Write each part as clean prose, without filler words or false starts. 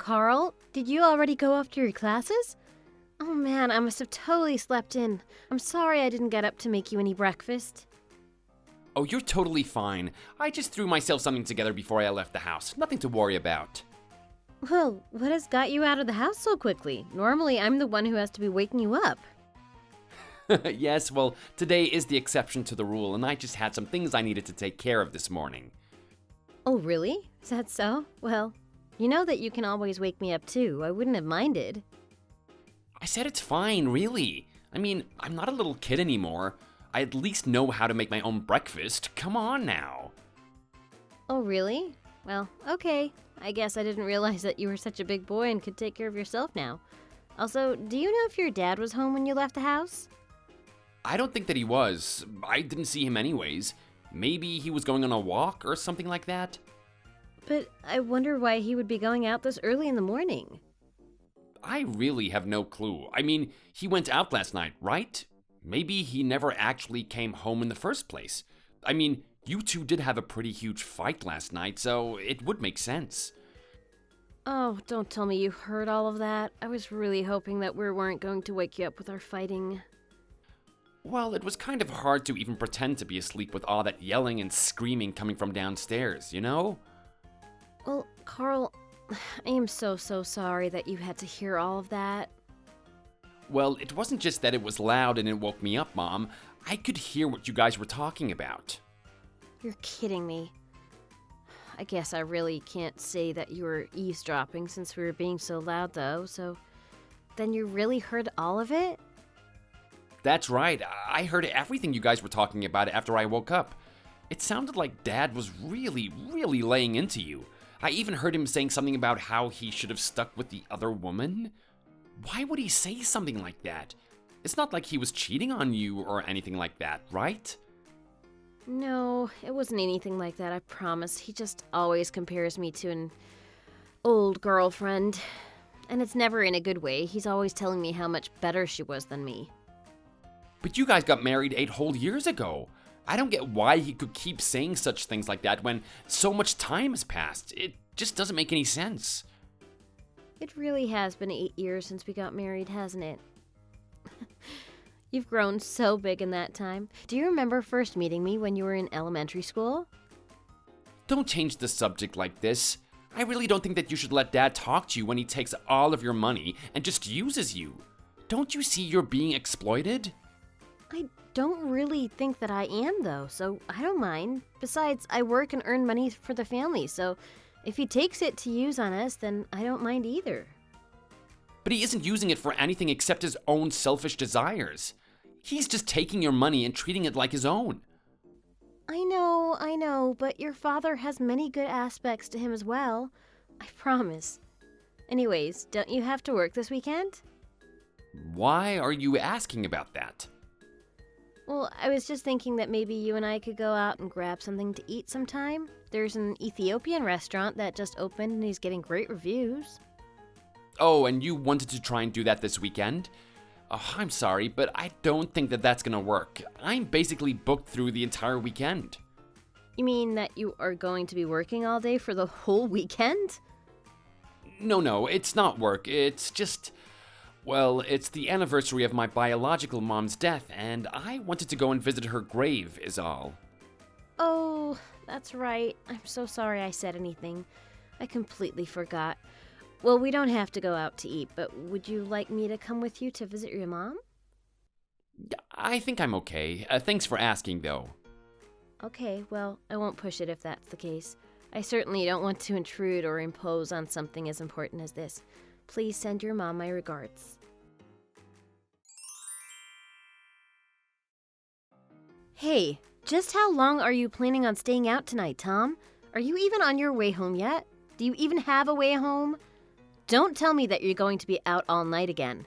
Carl, did you already go off to your classes? Oh man, I must have totally slept in. I'm sorry I didn't get up to make you any breakfast. Oh, you're totally fine. I just threw myself something together before I left the house. Nothing to worry about. Well, what has got you out of the house so quickly? Normally, I'm the one who has to be waking you up. Yes, well, today is the exception to the rule, and I just had some things I needed to take care of this morning. Oh, really? Is that so? Well, you know that you can always wake me up too. I wouldn't have minded. I said it's fine, really. I mean, I'm not a little kid anymore. I at least know how to make my own breakfast. Come on now. Oh, really? Well, okay. I guess I didn't realize that you were such a big boy and could take care of yourself now. Also, do you know if your dad was home when you left the house? I don't think that he was. I didn't see him anyways. Maybe he was going on a walk or something like that. But I wonder why he would be going out this early in the morning. I really have no clue. I mean, he went out last night, right? Maybe he never actually came home in the first place. I mean, you two did have a pretty huge fight last night, so it would make sense. Oh, don't tell me you heard all of that. I was really hoping that we weren't going to wake you up with our fighting. Well, it was kind of hard to even pretend to be asleep with all that yelling and screaming coming from downstairs, you know? Well, Carl, I am so sorry that you had to hear all of that. Well, it wasn't just that it was loud and it woke me up, Mom. I could hear what you guys were talking about. You're kidding me. I guess I really can't say that you were eavesdropping since we were being so loud, though, so then you really heard all of it? That's right. I heard everything you guys were talking about after I woke up. It sounded like Dad was really laying into you. I even heard him saying something about how he should have stuck with the other woman. Why would he say something like that? It's not like he was cheating on you or anything like that, right? No, it wasn't anything like that, I promise. He just always compares me to an old girlfriend. And it's never in a good way. He's always telling me how much better she was than me. But you guys got married 8 whole years ago. I don't get why he could keep saying such things like that when so much time has passed. It just doesn't make any sense. It really has been 8 years since we got married, hasn't it? You've grown so big in that time. Do you remember first meeting me when you were in elementary school? Don't change the subject like this. I really don't think that you should let Dad talk to you when he takes all of your money and just uses you. Don't you see you're being exploited? I don't really think that I am, though, so I don't mind. Besides, I work and earn money for the family, so if he takes it to use on us, then I don't mind either. But he isn't using it for anything except his own selfish desires. He's just taking your money and treating it like his own. I know, but your father has many good aspects to him as well. I promise. Anyways, don't you have to work this weekend? Why are you asking about that? Well, I was just thinking that maybe you and I could go out and grab something to eat sometime. There's an Ethiopian restaurant that just opened and he's getting great reviews. Oh, and you wanted to try and do that this weekend? Oh, I'm sorry, but I don't think that that's gonna work. I'm basically booked through the entire weekend. You mean that you are going to be working all day for the whole weekend? No, it's not work. It's just... Well, it's the anniversary of my biological mom's death, and I wanted to go and visit her grave, is all. Oh, that's right. I'm so sorry I said anything. I completely forgot. Well, we don't have to go out to eat, but would you like me to come with you to visit your mom? I think I'm okay. Thanks for asking, though. Okay, well, I won't push it if that's the case. I certainly don't want to intrude or impose on something as important as this. Please send your mom my regards. Hey, just how long are you planning on staying out tonight, Tom? Are you even on your way home yet? Do you even have a way home? Don't tell me that you're going to be out all night again.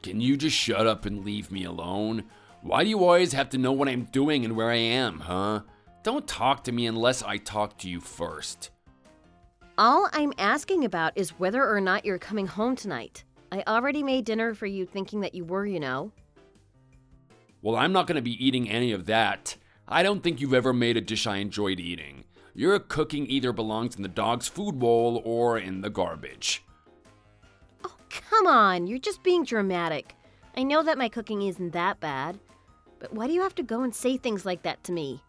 Can you just shut up and leave me alone? Why do you always have to know what I'm doing and where I am, huh? Don't talk to me unless I talk to you first. All I'm asking about is whether or not you're coming home tonight. I already made dinner for you thinking that you were, you know. Well, I'm not going to be eating any of that. I don't think you've ever made a dish I enjoyed eating. Your cooking either belongs in the dog's food bowl or in the garbage. Oh, come on. You're just being dramatic. I know that my cooking isn't that bad. But why do you have to go and say things like that to me?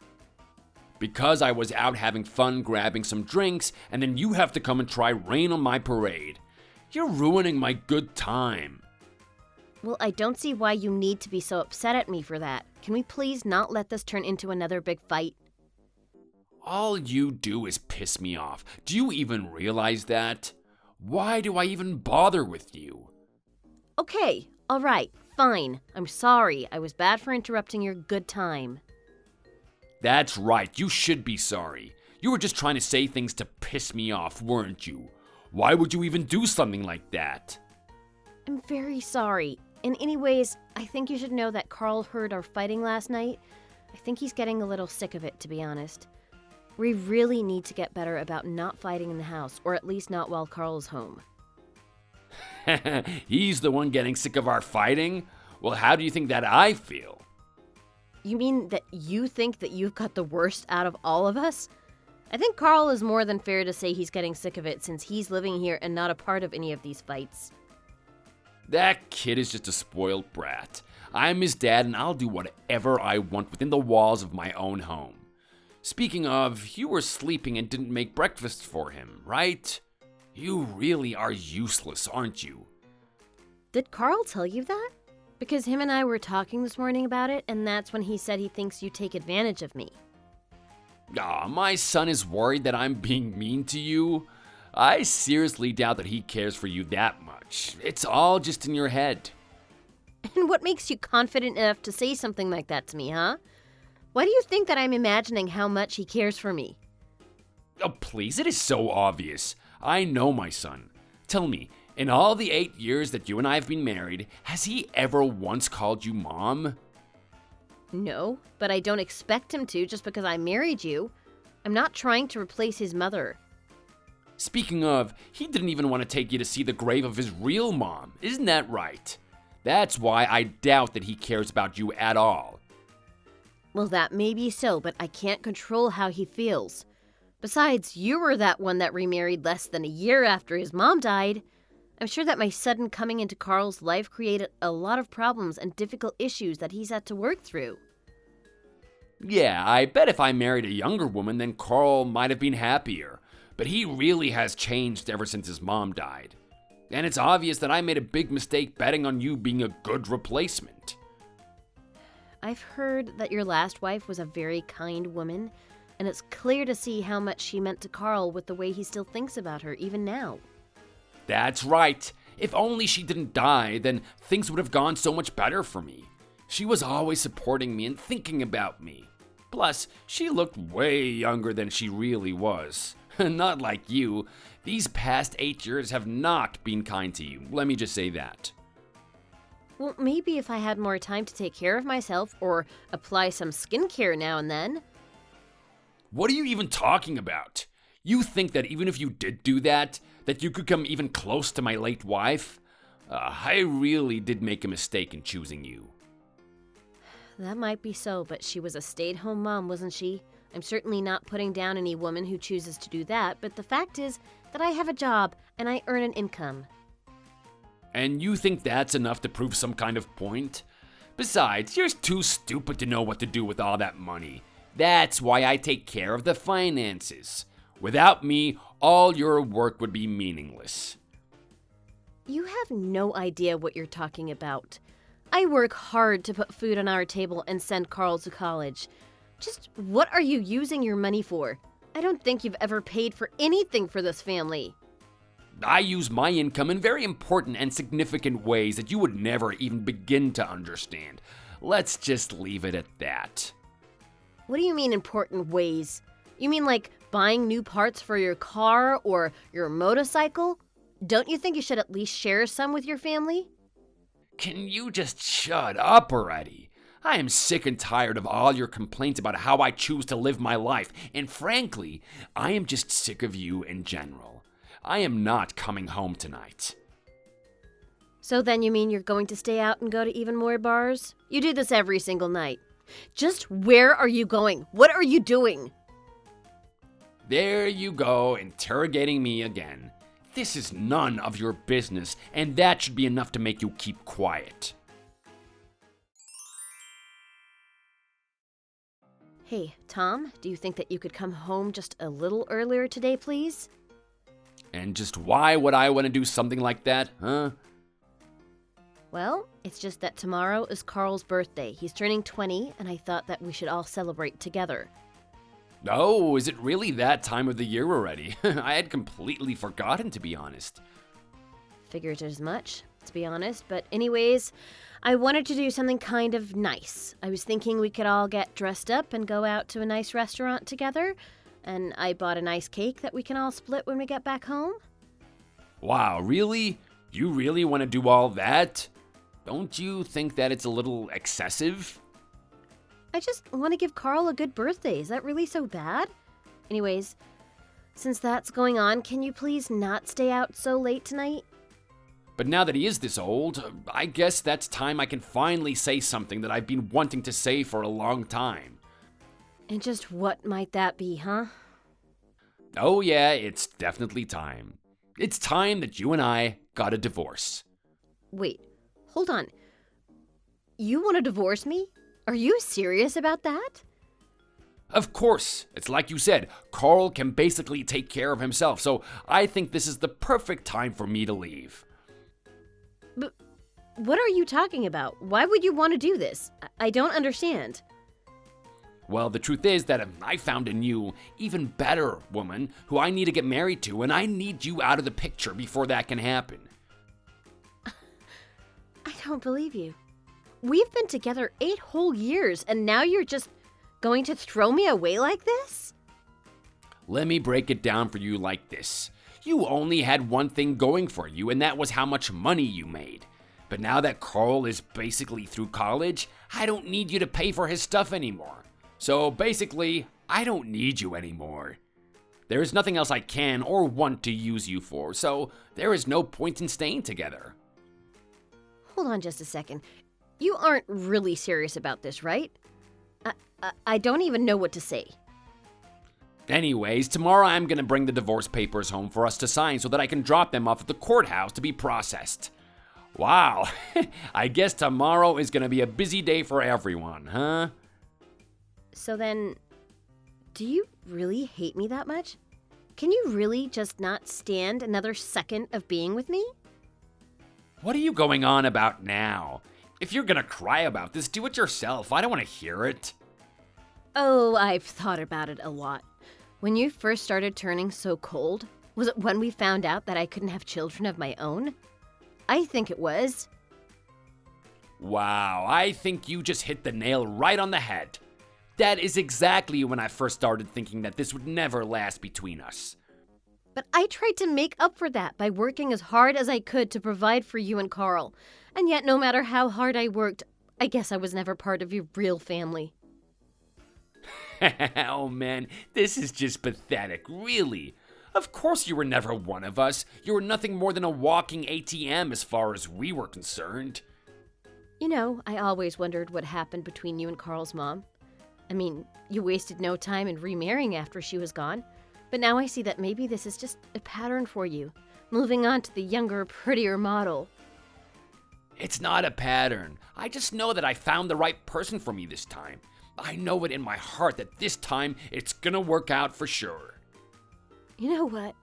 Because I was out having fun grabbing some drinks, and then you have to come and try rain on my parade. You're ruining my good time. Well, I don't see why you need to be so upset at me for that. Can we please not let this turn into another big fight? All you do is piss me off. Do you even realize that? Why do I even bother with you? Okay, all right, fine. I'm sorry. I was bad for interrupting your good time. That's right, you should be sorry. You were just trying to say things to piss me off, weren't you? Why would you even do something like that? I'm very sorry. And anyways, I think you should know that Carl heard our fighting last night. I think he's getting a little sick of it, to be honest. We really need to get better about not fighting in the house, or at least not while Carl's home. He's the one getting sick of our fighting? Well, how do you think that I feel? You mean that you think that you've got the worst out of all of us? I think Carl is more than fair to say he's getting sick of it since he's living here and not a part of any of these fights. That kid is just a spoiled brat. I'm his dad and I'll do whatever I want within the walls of my own home. Speaking of, you were sleeping and didn't make breakfast for him, right? You really are useless, aren't you? Did Carl tell you that? Because him and I were talking this morning about it, and that's when he said he thinks you take advantage of me. My son is worried that I'm being mean to you. I seriously doubt that he cares for you that much. It's all just in your head. And what makes you confident enough to say something like that to me, huh? Why do you think that I'm imagining how much he cares for me? Oh, please, it is so obvious. I know my son. Tell me, in all the 8 years that you and I have been married, has he ever once called you Mom? No, but I don't expect him to just because I married you. I'm not trying to replace his mother. Speaking of, he didn't even want to take you to see the grave of his real mom. Isn't that right? That's why I doubt that he cares about you at all. Well, that may be so, but I can't control how he feels. Besides, you were that one that remarried less than a year after his mom died. I'm sure that my sudden coming into Carl's life created a lot of problems and difficult issues that he's had to work through. Yeah, I bet if I married a younger woman, then Carl might have been happier. But he really has changed ever since his mom died. And it's obvious that I made a big mistake betting on you being a good replacement. I've heard that your last wife was a very kind woman, and it's clear to see how much she meant to Carl with the way he still thinks about her, even now. That's right. If only she didn't die, then things would have gone so much better for me. She was always supporting me and thinking about me. Plus, she looked way younger than she really was. Not like you. These past 8 years have not been kind to you. Let me just say that. Well, maybe if I had more time to take care of myself or apply some skincare now and then. What are you even talking about? You think that even if you did do that, that you could come even close to my late wife? I really did make a mistake in choosing you. That might be so, but she was a stay-at-home mom, wasn't she? I'm certainly not putting down any woman who chooses to do that, but the fact is that I have a job and I earn an income. And you think that's enough to prove some kind of point? Besides, you're too stupid to know what to do with all that money. That's why I take care of the finances. Without me, all your work would be meaningless. You have no idea what you're talking about. I work hard to put food on our table and send Carl to college. Just what are you using your money for? I don't think you've ever paid for anything for this family. I use my income in very important and significant ways that you would never even begin to understand. Let's just leave it at that. What do you mean important ways? You mean like buying new parts for your car or your motorcycle? Don't you think you should at least share some with your family? Can you just shut up already? I am sick and tired of all your complaints about how I choose to live my life, and frankly, I am just sick of you in general. I am not coming home tonight. So then you mean you're going to stay out and go to even more bars? You do this every single night. Just where are you going? What are you doing? There you go, interrogating me again. This is none of your business, and that should be enough to make you keep quiet. Hey, Tom, do you think that you could come home just a little earlier today, please? And just why would I want to do something like that, huh? Well, it's just that tomorrow is Carl's birthday. He's turning 20, and I thought that we should all celebrate together. Oh, is it really that time of the year already? I had completely forgotten, to be honest. Figured as much, to be honest. But anyways, I wanted to do something kind of nice. I was thinking we could all get dressed up and go out to a nice restaurant together. And I bought a nice cake that we can all split when we get back home. Wow, really? You really want to do all that? Don't you think that it's a little excessive? I just want to give Carl a good birthday. Is that really so bad? Anyways, since that's going on, can you please not stay out so late tonight? But now that he is this old, I guess that's time I can finally say something that I've been wanting to say for a long time. And just what might that be, huh? Oh yeah, it's definitely time. It's time that you and I got a divorce. Wait, hold on. You want to divorce me? Are you serious about that? Of course, it's like you said, Carl can basically take care of himself, so I think this is the perfect time for me to leave. But what are you talking about? Why would you want to do this? I don't understand. Well, the truth is that I found a new, even better woman who I need to get married to, and I need you out of the picture before that can happen. I don't believe you. We've been together 8 whole years, and now you're just going to throw me away like this? Let me break it down for you like this. You only had one thing going for you, and that was how much money you made. But now that Carl is basically through college, I don't need you to pay for his stuff anymore. So basically, I don't need you anymore. There is nothing else I can or want to use you for, so there is no point in staying together. Hold on just a second. You aren't really serious about this, right? I don't even know what to say. Anyways, tomorrow I'm gonna bring the divorce papers home for us to sign so that I can drop them off at the courthouse to be processed. Wow, I guess tomorrow is gonna be a busy day for everyone, huh? So then, do you really hate me that much? Can you really just not stand another second of being with me? What are you going on about now? If you're gonna cry about this, do it yourself. I don't want to hear it. Oh, I've thought about it a lot. When you first started turning so cold, was it when we found out that I couldn't have children of my own? I think it was. Wow, I think you just hit the nail right on the head. That is exactly when I first started thinking that this would never last between us. But I tried to make up for that by working as hard as I could to provide for you and Carl. And yet, no matter how hard I worked, I guess I was never part of your real family. Oh man, this is just pathetic, really. Of course you were never one of us. You were nothing more than a walking ATM as far as we were concerned. You know, I always wondered what happened between you and Carl's mom. I mean, you wasted no time in remarrying after she was gone. But now I see that maybe this is just a pattern for you, moving on to the younger, prettier model. It's not a pattern. I just know that I found the right person for me this time. I know it in my heart that this time it's gonna work out for sure. You know what?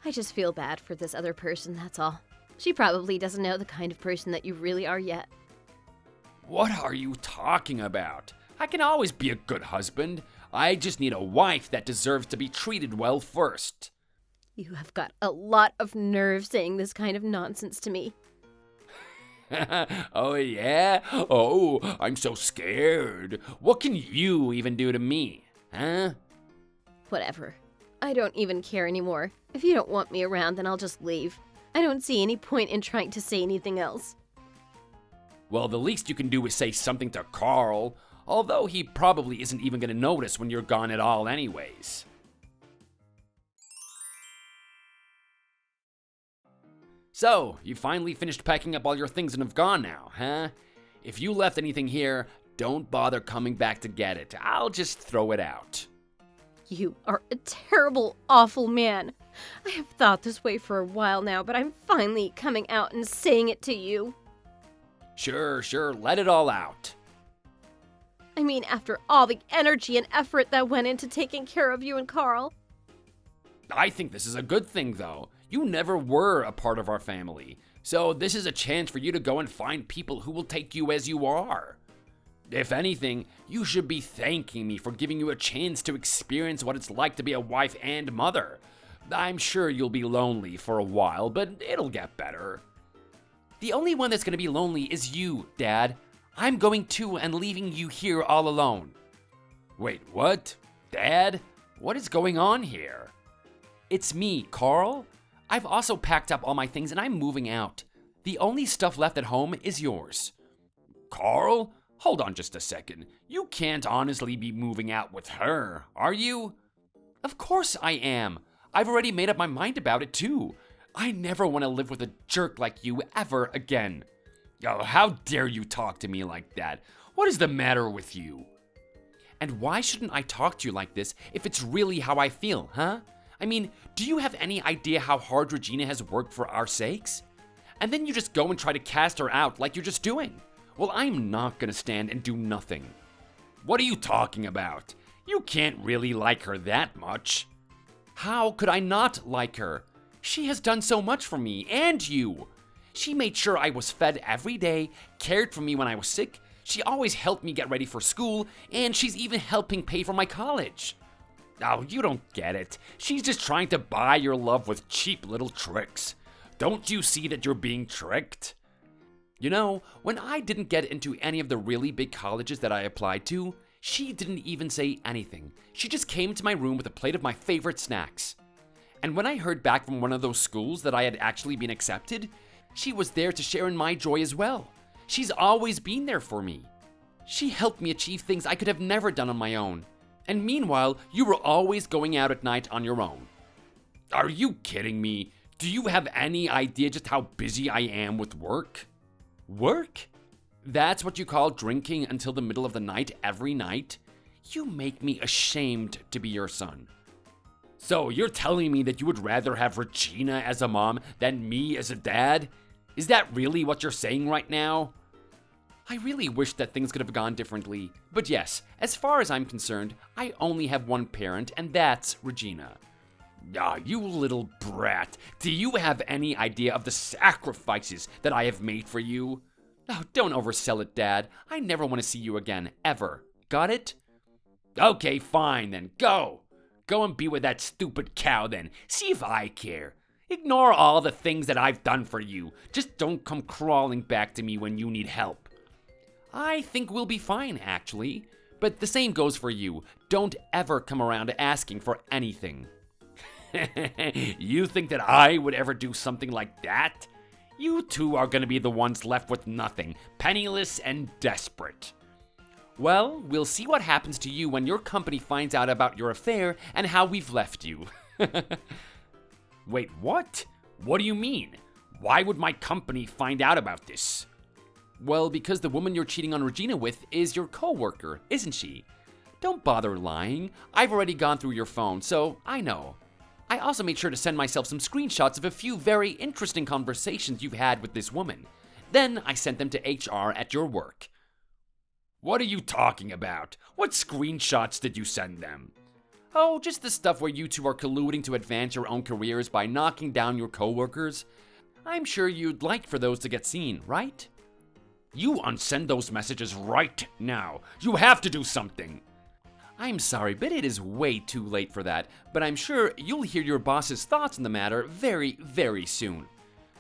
I just feel bad for this other person, that's all. She probably doesn't know the kind of person that you really are yet. What are you talking about? I can always be a good husband. I just need a wife that deserves to be treated well first. You have got a lot of nerve saying this kind of nonsense to me. Oh yeah? Oh, I'm so scared. What can you even do to me, huh? Whatever. I don't even care anymore. If you don't want me around, then I'll just leave. I don't see any point in trying to say anything else. Well, the least you can do is say something to Carl, although he probably isn't even gonna notice when you're gone at all anyways. So, you finally finished packing up all your things and have gone now, huh? If you left anything here, don't bother coming back to get it. I'll just throw it out. You are a terrible, awful man. I have thought this way for a while now, but I'm finally coming out and saying it to you. Sure, let it all out. I mean, after all the energy and effort that went into taking care of you and Carl. I think this is a good thing, though. You never were a part of our family, so this is a chance for you to go and find people who will take you as you are. If anything, you should be thanking me for giving you a chance to experience what it's like to be a wife and mother. I'm sure you'll be lonely for a while, but it'll get better. The only one that's going to be lonely is you, Dad. I'm going too and leaving you here all alone. Wait, what? Dad? What is going on here? It's me, Carl. I've also packed up all my things and I'm moving out. The only stuff left at home is yours. Carl? Hold on just a second. You can't honestly be moving out with her, are you? Of course I am. I've already made up my mind about it too. I never want to live with a jerk like you ever again. Oh, how dare you talk to me like that? What is the matter with you? And why shouldn't I talk to you like this if it's really how I feel, huh? I mean, do you have any idea how hard Regina has worked for our sakes? And then you just go and try to cast her out like you're just doing. Well, I'm not gonna stand and do nothing. What are you talking about? You can't really like her that much. How could I not like her? She has done so much for me and you. She made sure I was fed every day, cared for me when I was sick. She always helped me get ready for school, and she's even helping pay for my college. Oh, you don't get it. She's just trying to buy your love with cheap little tricks. Don't you see that you're being tricked? You know, when I didn't get into any of the really big colleges that I applied to, she didn't even say anything. She just came to my room with a plate of my favorite snacks. And when I heard back from one of those schools that I had actually been accepted, she was there to share in my joy as well. She's always been there for me. She helped me achieve things I could have never done on my own. And meanwhile, you were always going out at night on your own. Are you kidding me? Do you have any idea just how busy I am with work? Work? That's what you call drinking until the middle of the night every night? You make me ashamed to be your son. So you're telling me that you would rather have Regina as a mom than me as a dad? Is that really what you're saying right now? I really wish that things could have gone differently. But yes, as far as I'm concerned, I only have one parent, and that's Regina. Ah, you little brat. Do you have any idea of the sacrifices that I have made for you? Oh, don't oversell it, Dad. I never want to see you again, ever. Got it? Okay, fine then. Go. Go and be with that stupid cow then. See if I care. Ignore all the things that I've done for you. Just don't come crawling back to me when you need help. I think we'll be fine, actually. But the same goes for you. Don't ever come around asking for anything. You think that I would ever do something like that? You two are gonna be the ones left with nothing, penniless and desperate. Well, we'll see what happens to you when your company finds out about your affair and how we've left you. Wait, what? What do you mean? Why would my company find out about this? Well, because the woman you're cheating on Regina with is your coworker, isn't she? Don't bother lying. I've already gone through your phone, so I know. I also made sure to send myself some screenshots of a few very interesting conversations you've had with this woman. Then I sent them to HR at your work. What are you talking about? What screenshots did you send them? Oh, just the stuff where you two are colluding to advance your own careers by knocking down your coworkers. I'm sure you'd like for those to get seen, right? You unsend those messages right now. You have to do something. I'm sorry, but it is way too late for that, but I'm sure you'll hear your boss's thoughts on the matter very, very soon.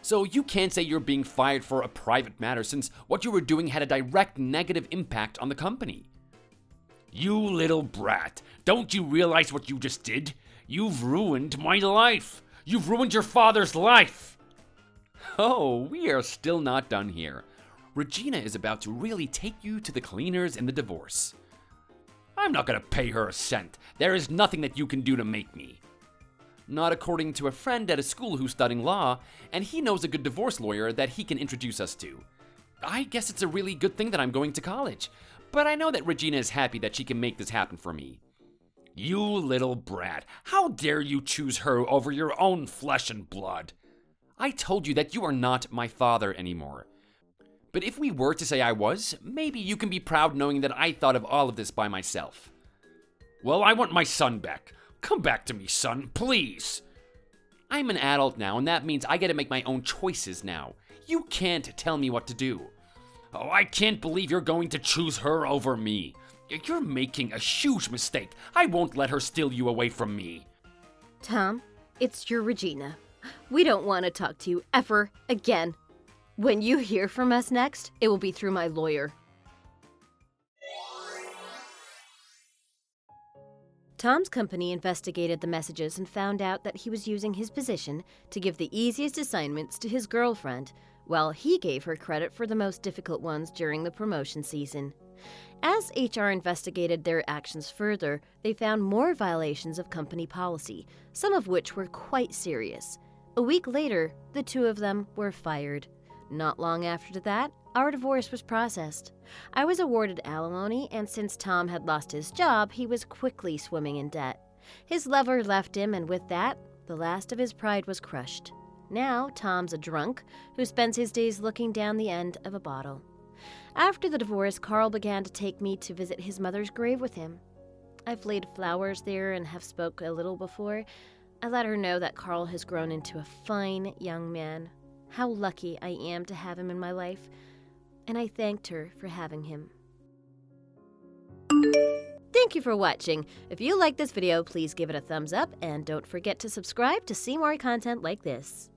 So you can't say you're being fired for a private matter since what you were doing had a direct negative impact on the company. You little brat, don't you realize what you just did? You've ruined my life. You've ruined your father's life. Oh, we are still not done here. Regina is about to really take you to the cleaners in the divorce. I'm not gonna pay her a cent. There is nothing that you can do to make me. Not according to a friend at a school who's studying law, and he knows a good divorce lawyer that he can introduce us to. I guess it's a really good thing that I'm going to college, but I know that Regina is happy that she can make this happen for me. You little brat. How dare you choose her over your own flesh and blood? I told you that you are not my father anymore. But if we were to say I was, maybe you can be proud knowing that I thought of all of this by myself. Well, I want my son back. Come back to me, son, please. I'm an adult now, and that means I get to make my own choices now. You can't tell me what to do. Oh, I can't believe you're going to choose her over me. You're making a huge mistake. I won't let her steal you away from me. Tom, it's your Regina. We don't want to talk to you ever again. When you hear from us next, it will be through my lawyer. Tom's company investigated the messages and found out that he was using his position to give the easiest assignments to his girlfriend, while he gave her credit for the most difficult ones during the promotion season. As HR investigated their actions further, they found more violations of company policy, some of which were quite serious. A week later, the two of them were fired. Not long after that, our divorce was processed. I was awarded alimony, and since Tom had lost his job, he was quickly swimming in debt. His lover left him, and with that, the last of his pride was crushed. Now, Tom's a drunk who spends his days looking down the end of a bottle. After the divorce, Carl began to take me to visit his mother's grave with him. I've laid flowers there and have spoke a little before. I let her know that Carl has grown into a fine young man. How lucky I am to have him in my life, and I thanked her for having him. Thank you for watching. If you like this video, please give it a thumbs up, and don't forget to subscribe to see more content like this.